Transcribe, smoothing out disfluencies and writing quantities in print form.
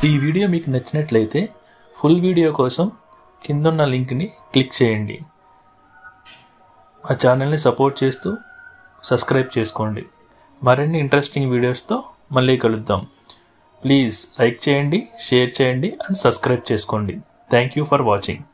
ఈ వీడియో మీకు నచ్చినట్లయితే ఫుల్ వీడియో కోసం కిందున్న లింక్ని క్లిక్ చేయండి. మా ఛానల్ని సపోర్ట్ చేస్తూ సబ్స్క్రైబ్ చేసుకోండి. మరిన్ని ఇంట్రెస్టింగ్ వీడియోస్తో మళ్ళీ కలుద్దాం. ప్లీజ్ లైక్ చేయండి, షేర్ చేయండి అండ్ సబ్స్క్రైబ్ చేసుకోండి. Thank you for watching.